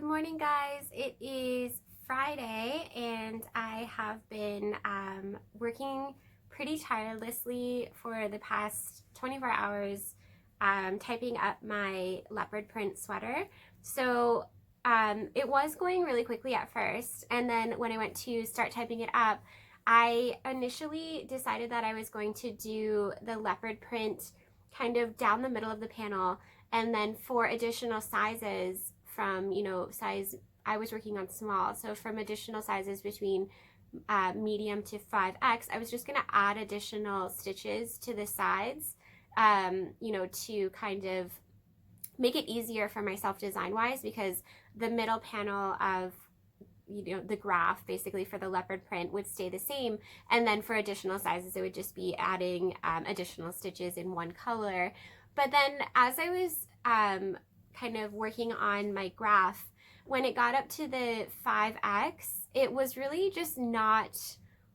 morning, guys. It is Friday and I have been working pretty tirelessly for the past 24 hours typing up my leopard print sweater. So it was going really quickly at first, and then when I went to start typing it up, I initially decided that I was going to do the leopard print kind of down the middle of the panel, and then for additional sizes from, size, I was working on small, so from additional sizes between medium to 5X, I was just going to add additional stitches to the sides, to kind of make it easier for myself design wise, because the middle panel of the graph basically for the leopard print would stay the same, and then for additional sizes it would just be adding additional stitches in one color. But then as I was kind of working on my graph, when it got up to the 5X, it was really just not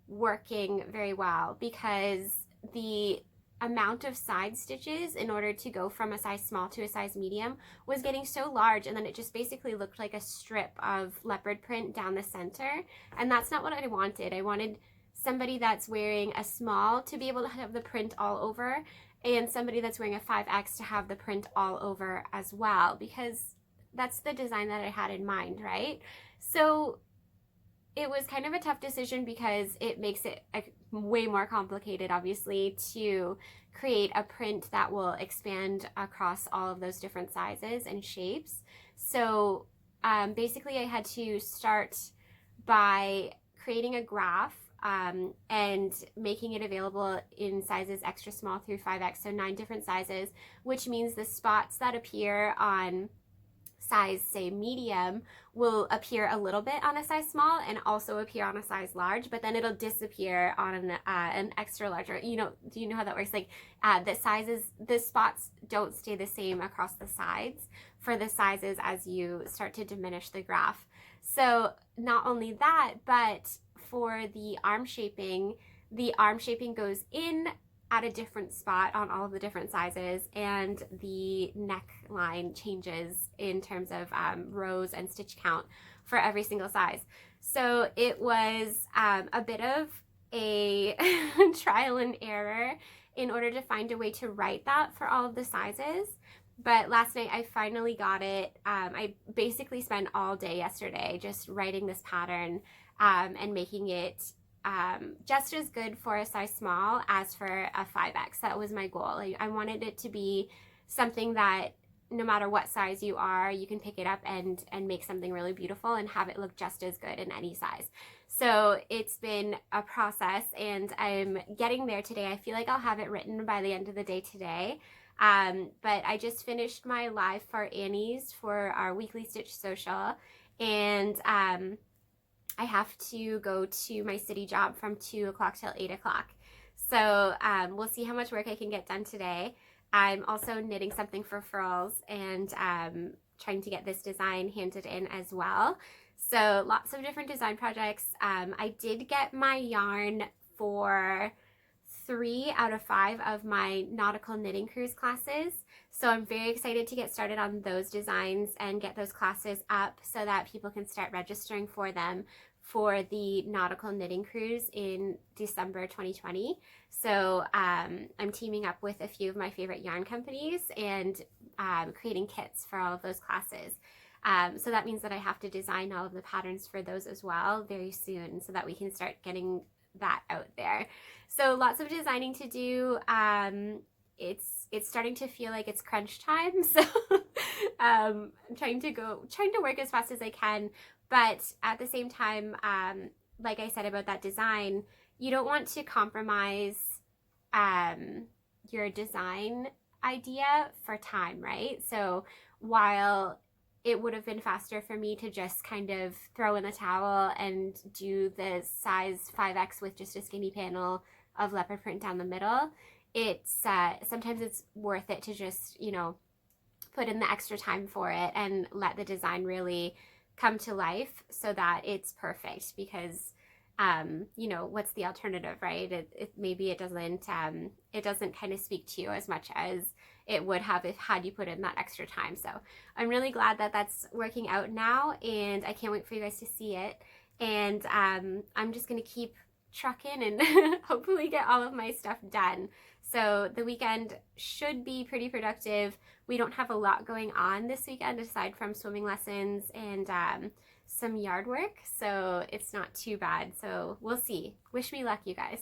working very well, because the amount of side stitches in order to go from a size small to a size medium was getting so large, and then it just basically looked like a strip of leopard print down the center, and that's not what I wanted. I wanted somebody that's wearing a small to be able to have the print all over, and somebody that's wearing a 5X to have the print all over as well, because that's the design that I had in mind, right? So it was kind of a tough decision, because it makes it way more complicated, obviously, to create a print that will expand across all of those different sizes and shapes. So basically I had to start by creating a graph and making it available in sizes extra small through 5X, so 9 different sizes, which means the spots that appear on size, say, medium, will appear a little bit on a size small and also appear on a size large, but then it'll disappear on an extra larger. Do you know how that works? Like the spots don't stay the same across the sides for the sizes as you start to diminish the graph. So not only that, but for the arm shaping goes in at a different spot on all of the different sizes, and the neckline changes in terms of rows and stitch count for every single size. So it was a bit of a trial and error in order to find a way to write that for all of the sizes. But last night I finally got it. I basically spent all day yesterday just writing this pattern and making it just as good for a size small as for a 5X. That was my goal. I wanted it to be something that no matter what size you are, you can pick it up and make something really beautiful and have it look just as good in any size. So it's been a process, and I'm getting there today. I feel like I'll have it written by the end of the day today. But I just finished my live for Annie's for our weekly stitch social, and I have to go to my city job from 2 o'clock till 8 o'clock. So we'll see how much work I can get done today. I'm also knitting something for Furls and trying to get this design handed in as well. So lots of different design projects. I did get my yarn for 3 out of 5 of my nautical knitting cruise classes. So I'm very excited to get started on those designs and get those classes up so that people can start registering for them for the nautical knitting cruise in December 2020. So I'm teaming up with a few of my favorite yarn companies and creating kits for all of those classes. So that means that I have to design all of the patterns for those as well very soon, so that we can start getting that out there. So lots of designing to do. It's starting to feel like it's crunch time, so I'm trying to work as fast as I can, but at the same time, like I said about that design, you don't want to compromise your design idea for time, right? So while it would have been faster for me to just kind of throw in the towel and do the size 5X with just a skinny panel of leopard print down the middle, it's sometimes it's worth it to just, put in the extra time for it and let the design really come to life so that it's perfect, because what's the alternative, right? Maybe it doesn't kind of speak to you as much as it would have if had you put in that extra time. So I'm really glad that that's working out now, and I can't wait for you guys to see it. And I'm just gonna keep trucking and hopefully get all of my stuff done. So the weekend should be pretty productive. We don't have a lot going on this weekend aside from swimming lessons and some yard work, so it's not too bad. So we'll see. Wish me luck, you guys.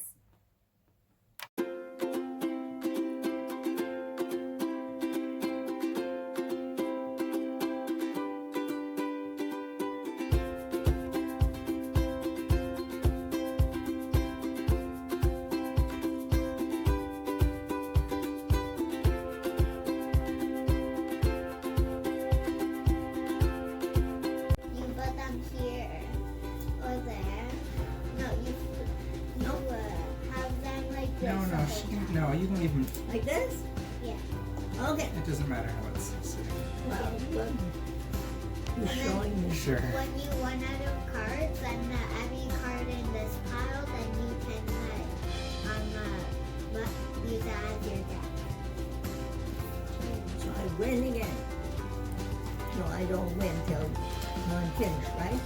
No, you can leave them like this? Yeah. Okay. It doesn't matter how it's sitting. Well, you're showing me. Sure. When you run out of cards, then every card in this pile, then you can use that as your deck. So I win again. No, I don't win till I'm finished, right?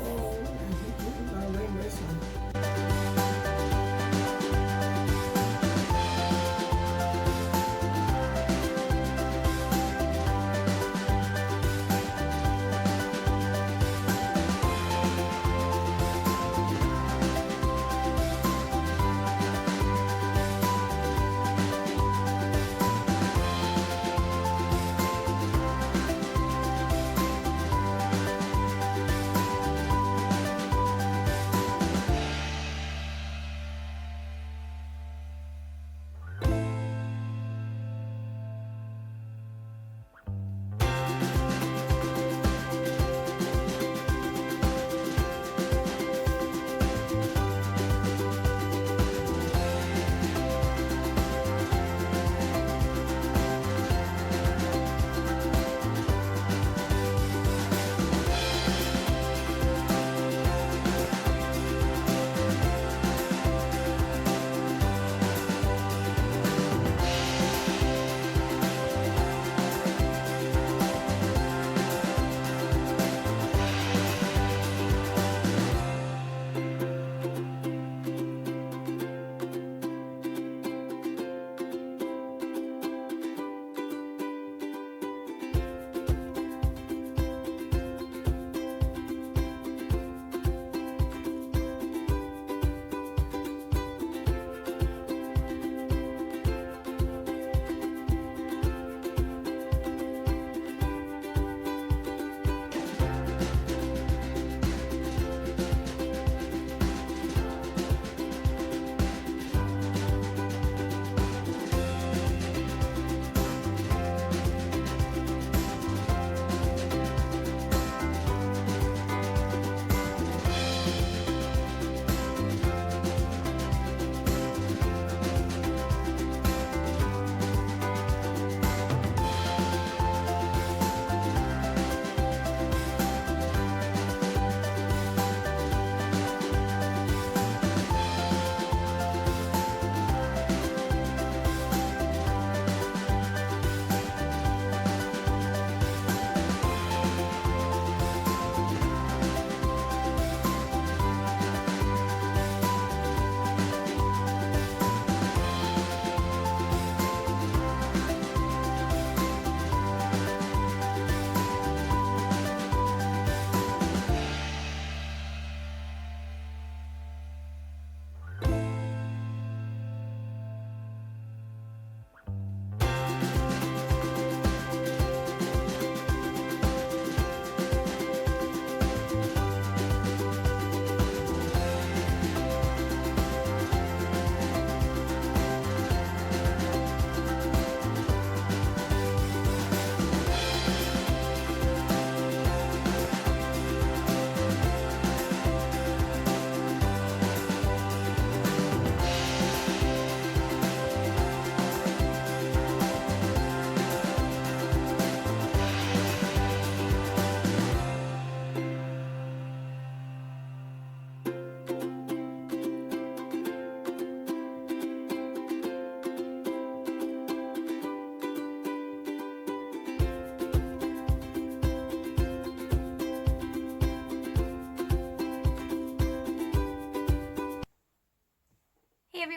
Oh, I think we're gonna win this one.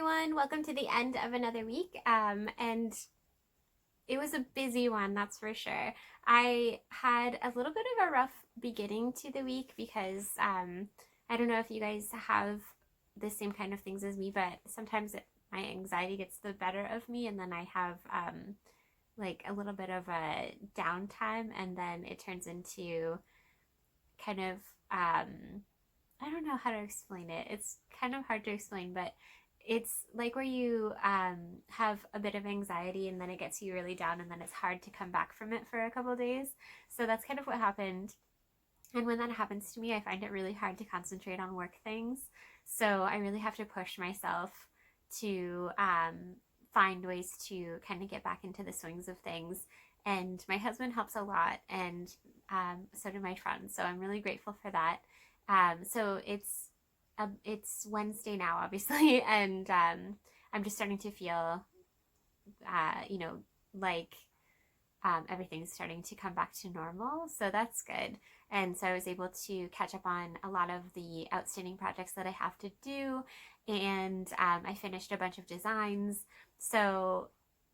everyone. Welcome to the end of another week. And it was a busy one, that's for sure. I had a little bit of a rough beginning to the week because I don't know if you guys have the same kind of things as me, but sometimes my anxiety gets the better of me, and then I have like a little bit of a downtime, and then it turns into kind of I don't know how to explain it. It's kind of hard to explain, but it's like where you have a bit of anxiety and then it gets you really down, and then it's hard to come back from it for a couple of days. So that's kind of what happened. And when that happens to me, I find it really hard to concentrate on work things. So I really have to push myself to find ways to kind of get back into the swings of things. And my husband helps a lot, and so do my friends. So I'm really grateful for that. So it's Wednesday now, obviously, and I'm just starting to feel, like everything's starting to come back to normal. So that's good. And so I was able to catch up on a lot of the outstanding projects that I have to do, and I finished a bunch of designs. So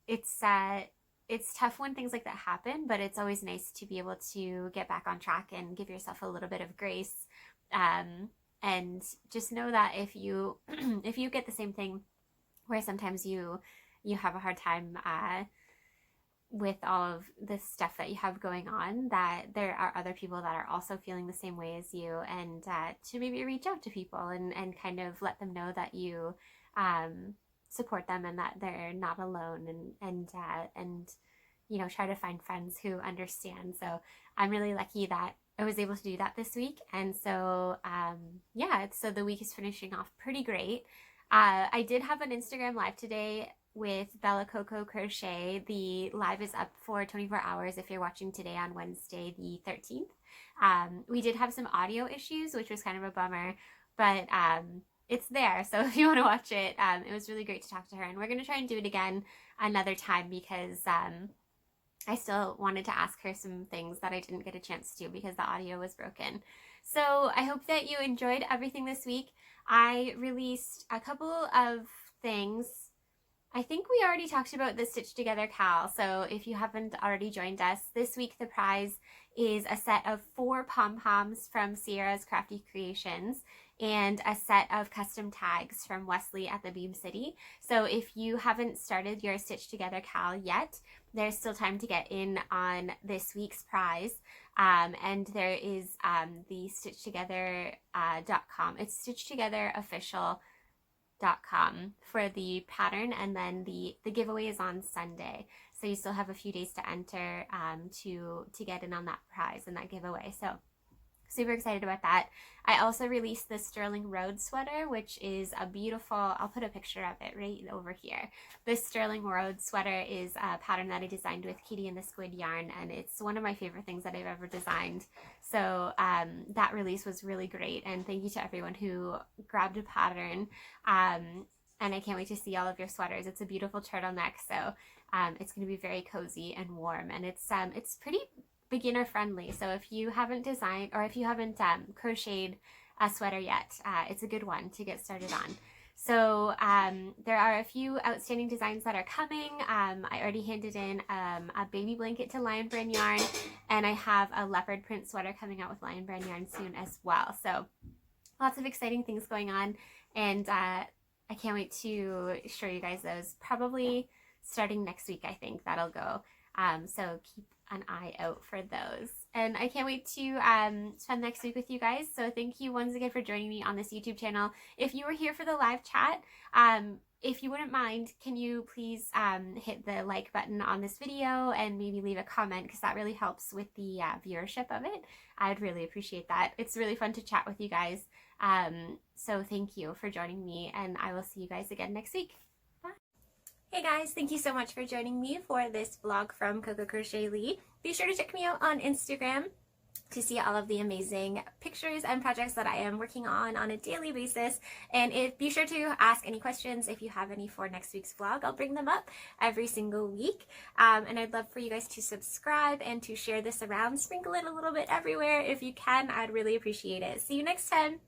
it's tough when things like that happen, but it's always nice to be able to get back on track and give yourself a little bit of grace. And just know that if you if you get the same thing where sometimes you have a hard time with all of the stuff that you have going on, that there are other people that are also feeling the same way as you, and to maybe reach out to people and kind of let them know that you support them and that they're not alone, and try to find friends who understand. So I'm really lucky that I was able to do that this week. And so so the week is finishing off pretty great. I did have an Instagram live today with Bella CoCo Crochet. The live is up for 24 hours if you're watching today on Wednesday the 13th. We did have some audio issues, which was kind of a bummer, but it's there. So if you want to watch it, it was really great to talk to her. And we're going to try and do it again another time because I still wanted to ask her some things that I didn't get a chance to because the audio was broken. So I hope that you enjoyed everything this week. I released a couple of things. I think we already talked about the Stitch Together Cal, so if you haven't already joined us, this week the prize is a set of 4 pom-poms from Sierra's Crafty Creations and a set of custom tags from Wesley at the Beam City. So if you haven't started your Stitch Together Cal yet, there's still time to get in on this week's prize. And there is the stitchtogether.com. It's stitchtogetherofficial.com for the pattern, and then the giveaway is on Sunday, so you still have a few days to enter to get in on that prize and that giveaway. So super excited about that. I also released the Sterling Road sweater, which is a beautiful, I'll put a picture of it right over here. This Sterling Road sweater is a pattern that I designed with Kitty and the Squid yarn, and it's one of my favorite things that I've ever designed. So that release was really great, and thank you to everyone who grabbed a pattern. And I can't wait to see all of your sweaters. It's a beautiful turtleneck, so it's going to be very cozy and warm, and it's pretty beginner friendly. So if you haven't designed, or if you haven't crocheted a sweater yet, it's a good one to get started on. So there are a few outstanding designs that are coming. I already handed in a baby blanket to Lion Brand Yarn, and I have a leopard print sweater coming out with Lion Brand Yarn soon as well. So lots of exciting things going on, and I can't wait to show you guys those, probably starting next week. I think that'll go. So keep an eye out for those, and I can't wait to spend next week with you guys. So thank you once again for joining me on this YouTube channel. If you were here for the live chat, if you wouldn't mind, can you please hit the like button on this video and maybe leave a comment, because that really helps with the viewership of it. I'd really appreciate that. It's really fun to chat with you guys. So thank you for joining me, and I will see you guys again next week. Hey guys, thank you so much for joining me for this vlog from CoCo Crochet Lee. Be sure to check me out on Instagram to see all of the amazing pictures and projects that I am working on a daily basis. And be sure to ask any questions if you have any for next week's vlog. I'll bring them up every single week. And I'd love for you guys to subscribe and to share this around. Sprinkle it a little bit everywhere if you can. I'd really appreciate it. See you next time.